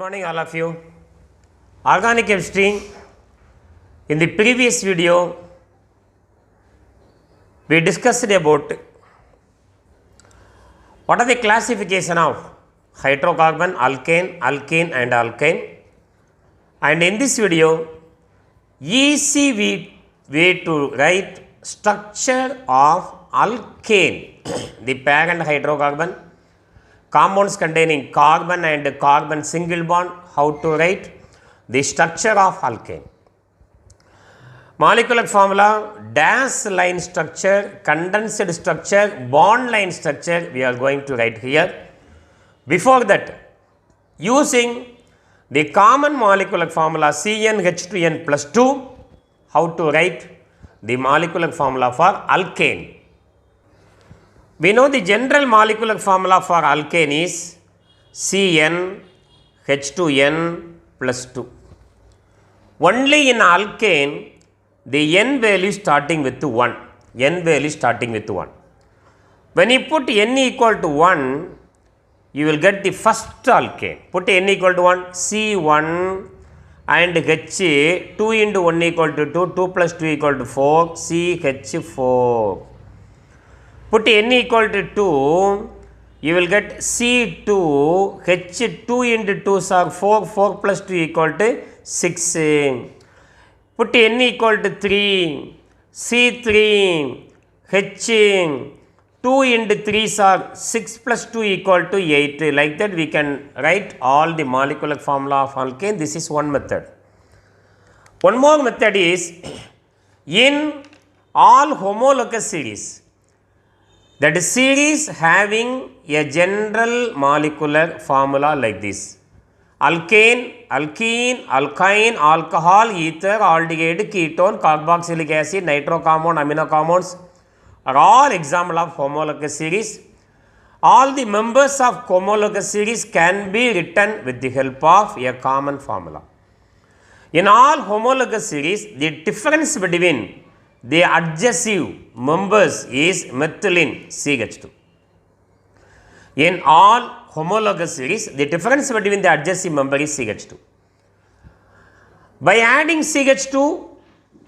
morning all of you. Organic chemistry. In the previous video we discussed about what are the classification of hydrocarbon, alkane, alkene and alkyne, and in this video easy way to write structure of alkane, the parent hydrocarbon, compounds containing carbon and carbon single bond, how to write the structure of alkane. Molecular formula, dash line structure, condensed structure, bond line structure we are going to write here. Before that, using the common molecular formula CnH2n plus 2, how to write the molecular formula for alkane. We know the general molecular formula for alkane is CnH2n plus 2. Only in alkane, the n value starting with 1. N value starting with 1. When you put n equal to 1, you will get the first alkane. Put n equal to 1, C1 and H, 2 into 1 equal to 2, 2 plus 2 equal to 4, CH4. Put n equal to 2, you will get C2, H2 into 2 are 4, 4 plus 2 equal to 6. Put n equal to 3, C3, H, 2 into 3 are 6 plus 2 equal to 8. Like that we can write all the molecular formula of alkane. This is one method. One more method is in all homologous series. That is series having a general molecular formula like this. Alkane, alkene, alkyne, alcohol, ether, aldehyde, ketone, carboxylic acid, nitro compound, amino compounds are all example of homologous series. All the members of homologous series can be written with the help of a common formula. In all homologous series, the difference between the adjacent members is methylene CH2. In all homologous series, the difference between the adjacent member is CH2. By adding CH2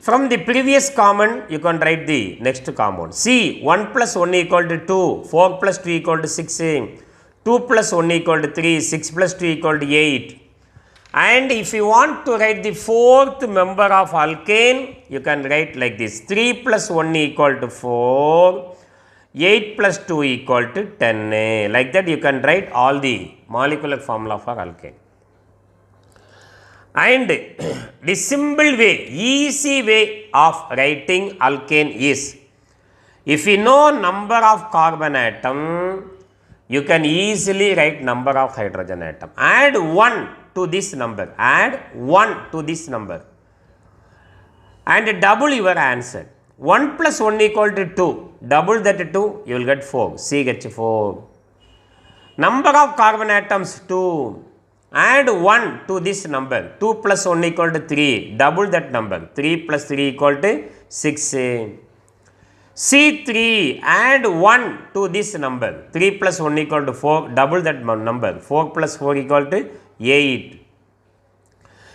from the previous common, you can write the next compound. C, 1 plus 1 equal to 2, 4 plus 2 equal to 6, 2 plus 1 equal to 3, 6 plus 2 equal to 8. And if you want to write the fourth member of alkane, you can write like this. 3 plus 1 equal to 4, 8 plus 2 equal to 10. Like that you can write all the molecular formula for alkane. And the simple way, easy way of writing alkane is, if you know number of carbon atom, you can easily write number of hydrogen atom. Add 1 to this number, add 1 to this number and double your answer. 1 plus 1 equal to 2, double that 2, you will get 4, CH4. Number of carbon atoms 2, add 1 to this number, 2 plus 1 equal to 3, double that number, 3 plus 3 equal to 6. C3, add 1 to this number, 3 plus 1 equal to 4, double that number, 4 plus 4 equal to 8.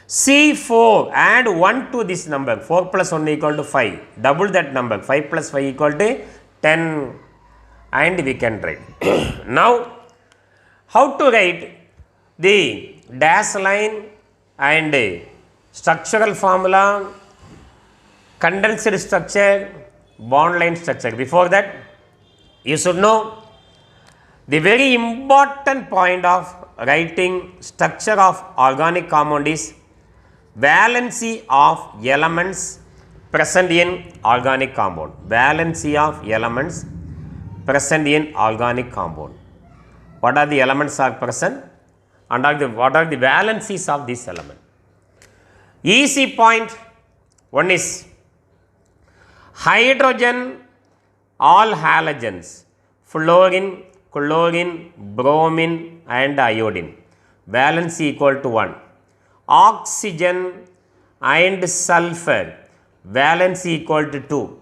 C4, add 1 to this number, 4 plus 1 equal to 5, double that number, 5 plus 5 equal to 10, and we can write. Now, how to write the dash line and structural formula, condensed structure, bond line structure. Before that, you should know the very important point of writing structure of organic compound is valency of elements present in organic compound. Valency of elements present in organic compound. What are the elements are present and what are the valencies of this element? Easy point. One is hydrogen, all halogens, fluorine, chlorine, bromine and iodine. Valency equal to 1. Oxygen and sulfur, valency equal to 2.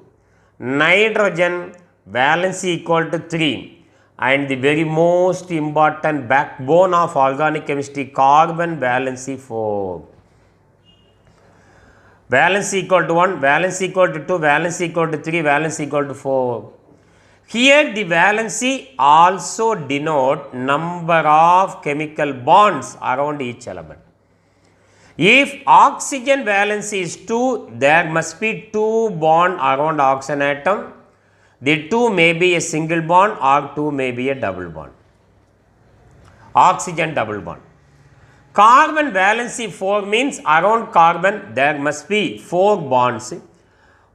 Nitrogen, valency equal to 3. and the very most important backbone of organic chemistry, carbon valency 4. Valence equal to 1, valence equal to 2, valence equal to 3, valence equal to 4. Here the valency also denote number of chemical bonds around each element. If oxygen valency is 2, there must be 2 bond around oxygen atom. The 2 may be a single bond or 2 may be a double bond. Oxygen double bond. Carbon valency 4 means around carbon there must be 4 bonds.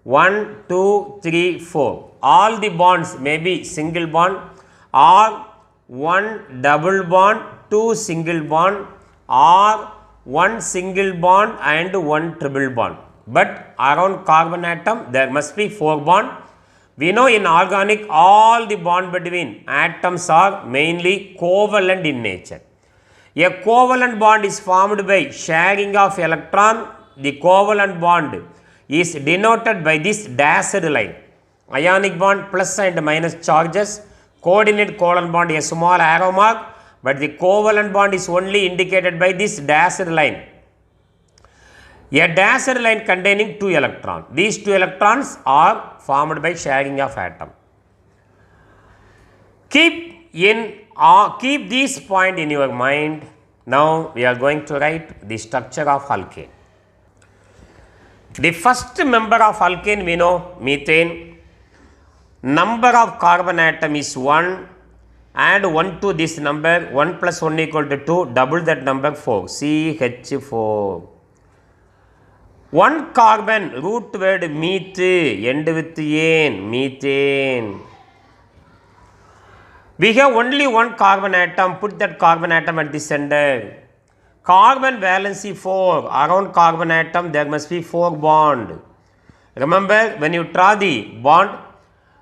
1, 2, 3, 4. All the bonds may be single bond or 1 double bond, 2 single bond or 1 single bond and 1 triple bond. But around carbon atom there must be 4 bond. We know in organic all the bond between atoms are mainly covalent in nature. A covalent bond is formed by sharing of electron. The covalent bond is denoted by this dashed line. Ionic bond plus and minus charges, coordinate covalent bond a small arrow mark, but the covalent bond is only indicated by this dashed line. A dashed line containing 2 electrons. These 2 electrons are formed by sharing of atom. Keep this point in your mind. Now we are going to write the structure of alkane. The first member of alkane we know methane. Number of carbon atom is 1. Add 1 to this number. 1 plus 1 equal to 2. Double that number 4. CH4. 1 carbon, root word meth, end with ane, methane. We have only 1 carbon atom, put that carbon atom at the center. Carbon valency 4, around carbon atom there must be 4 bond. Remember when you draw the bond,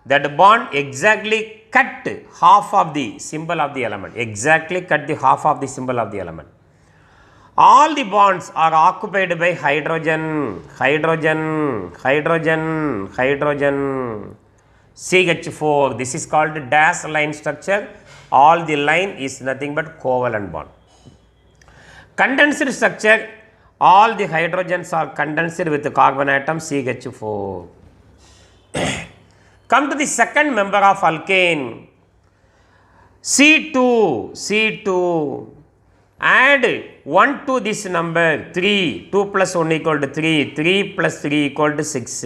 that bond exactly cut half of the symbol of the element, exactly cut the half of the symbol of the element. All the bonds are occupied by hydrogen, hydrogen, hydrogen, hydrogen. CH4, this is called dash line structure. All the line is nothing but covalent bond. Condensed structure, all the hydrogens are condensed with the carbon atom CH4. Come to the second member of alkane, C2. Add 1 to this number 3, 2 plus 1 equal to 3, 3 plus 3 equal to 6.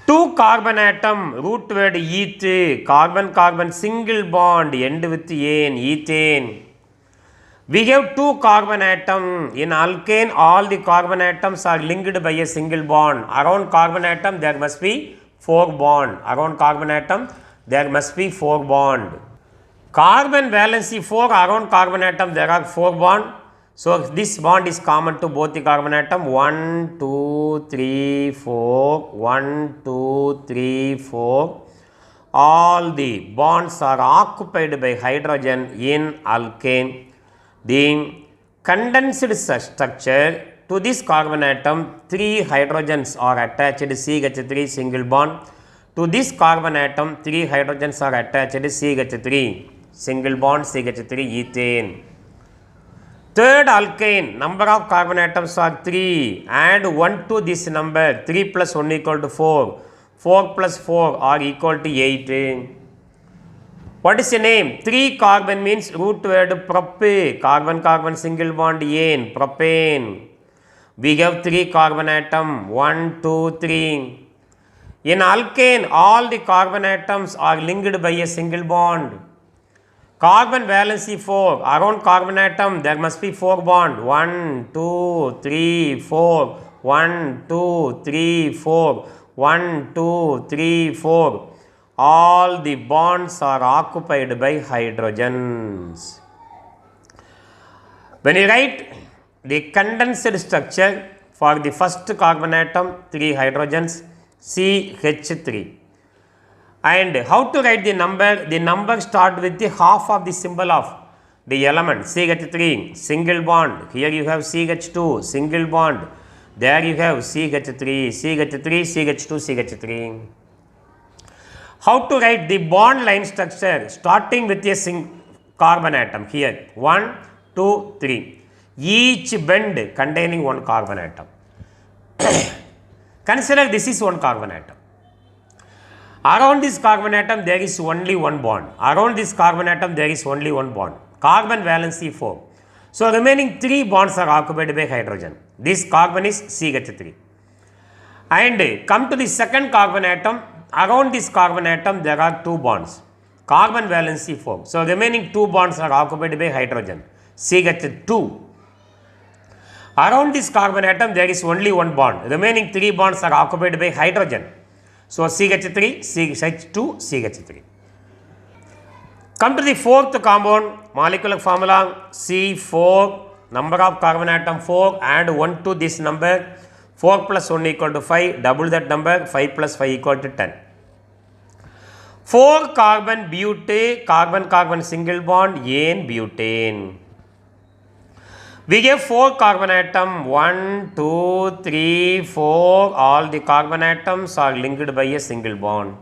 2 carbon atom, root word eth, carbon single bond, end with ane, ethane. We have 2 carbon atom. In alkane all the carbon atoms are linked by a single bond. Around carbon atom there must be 4 bond. Around carbon atom there must be 4 bond. Carbon valency 4, around carbon atom there are 4 bond. So this bond is common to both the carbon atom. 1, 2, 3, 4, 1, 2, 3, 4. All the bonds are occupied by hydrogen in alkane. The condensed structure, to this carbon atom 3 hydrogens are attached, CH3 single bond. To this carbon atom 3 hydrogens are attached, CH3 single bond, CH3 ethane. Third alkane, number of carbon atoms are 3. Add 1 to this number, 3 plus 1 equal to 4. 4 plus 4 are equal to 8. What is the name? 3 carbon means root word prop, carbon single bond ane, propane. We have 3 carbon atom, 1, 2, 3. In alkane, all the carbon atoms are linked by a single bond. Carbon valency 4, around carbon atom there must be 4 bond. 1, 2, 3, 4. 1, 2, 3, 4. 1, 2, 3, 4. All the bonds are occupied by hydrogens. When you write the condensed structure for the first carbon atom, 3 hydrogens, CH3. And how to write the number? The number start with the half of the symbol of the element, CH3, single bond. Here you have CH2, single bond. There you have CH3, CH3, CH2, CH3. How to write the bond line structure starting with a carbon atom here 1, 2, 3. Each bend containing one carbon atom. Consider this is one carbon atom. Around this carbon atom there is only one bond. Around this carbon atom there is only one bond. Carbon valency 4. So remaining 3 bonds are occupied by hydrogen. This carbon is CH3. And come to the second carbon atom. Around this carbon atom there are 2 bonds. Carbon valency 4. So remaining 2 bonds are occupied by hydrogen. CH2. Around this carbon atom there is only one bond. Remaining 3 bonds are occupied by hydrogen. So CH3, CH2, CH3. Come to the fourth compound, molecular formula C4, number of carbon atom 4, add 1 to this number, 4 plus 1 equal to 5, double that number, 5 plus 5 equal to 10. 4 carbon butane, carbon single bond, N butane. We get 4 carbon atom, 1, 2, 3, 4, all the carbon atoms are linked by a single bond.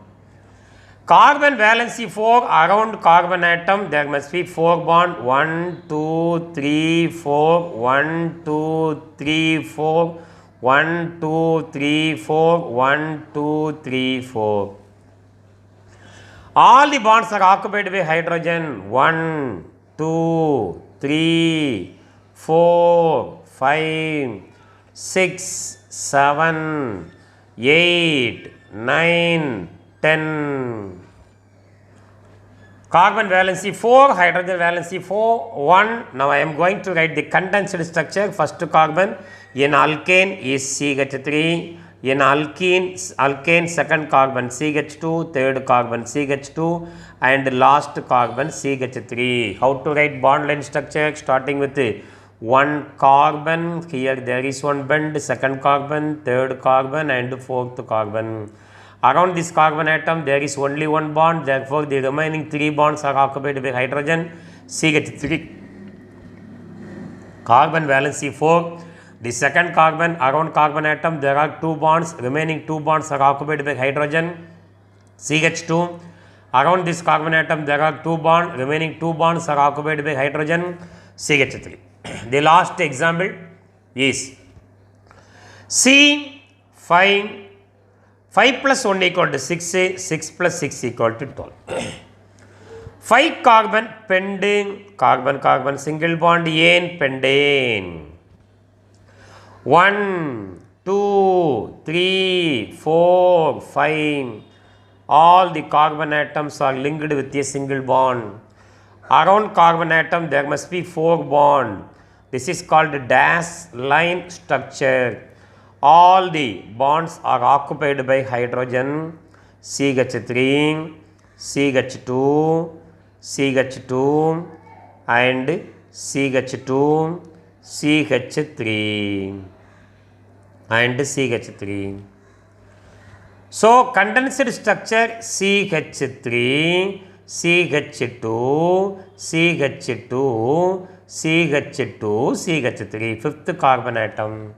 Carbon valency 4, around carbon atom there must be 4 bond, 1, 2, 3, 4, 1, 2, 3, 4, 1, 2, 3, 4, 1, 2, 3, 4. All the bonds are occupied by hydrogen, 1, 2, 3, 4, 5, 6, 7, 8, 9, 10. Carbon valency 4, hydrogen valency 4, 1. Now I am going to write the condensed structure. First carbon in alkane is CH3. In alkane second carbon CH2, third carbon CH2 and last carbon CH3. How to write bond line structure? Starting with 1 carbon, here there is one bond, second carbon, third carbon and fourth carbon. Around this carbon atom there is only one bond, therefore the remaining 3 bonds are occupied by hydrogen, CH3. Carbon valency 4. The second carbon, around carbon atom there are 2 bonds, remaining 2 bonds are occupied by hydrogen, CH2. Around this carbon atom there are 2 bonds, remaining 2 bonds are occupied by hydrogen, CH3. The last example is C5. 5 plus 1 equal to 6, 6 plus 6 equal to 12. 5 carbon pendane, carbon single bond, N pendane. 1, 2, 3, 4, 5. All the carbon atoms are linked with a single bond. Around carbon atom there must be 4 bonds. This is called dash line structure. All the bonds are occupied by hydrogen, CH3, CH2, CH2 and CH2, CH3 and CH3. So condensed structure CH3, CH2, CH2, CH2, CH3, fifth carbon atom.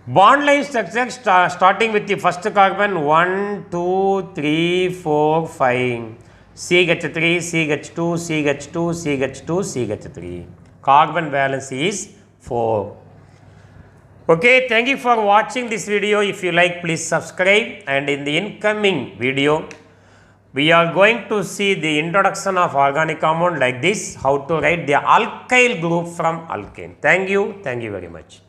Bond line structure starting with the first carbon 1, 2, 3, 4, 5. CH3, CH2, CH2, CH2, CH3. Carbon valence is 4. Okay, thank you for watching this video. If you like, please subscribe. And in the incoming video, we are going to see the introduction of organic compound like this, how to write the alkyl group from alkane. Thank you very much.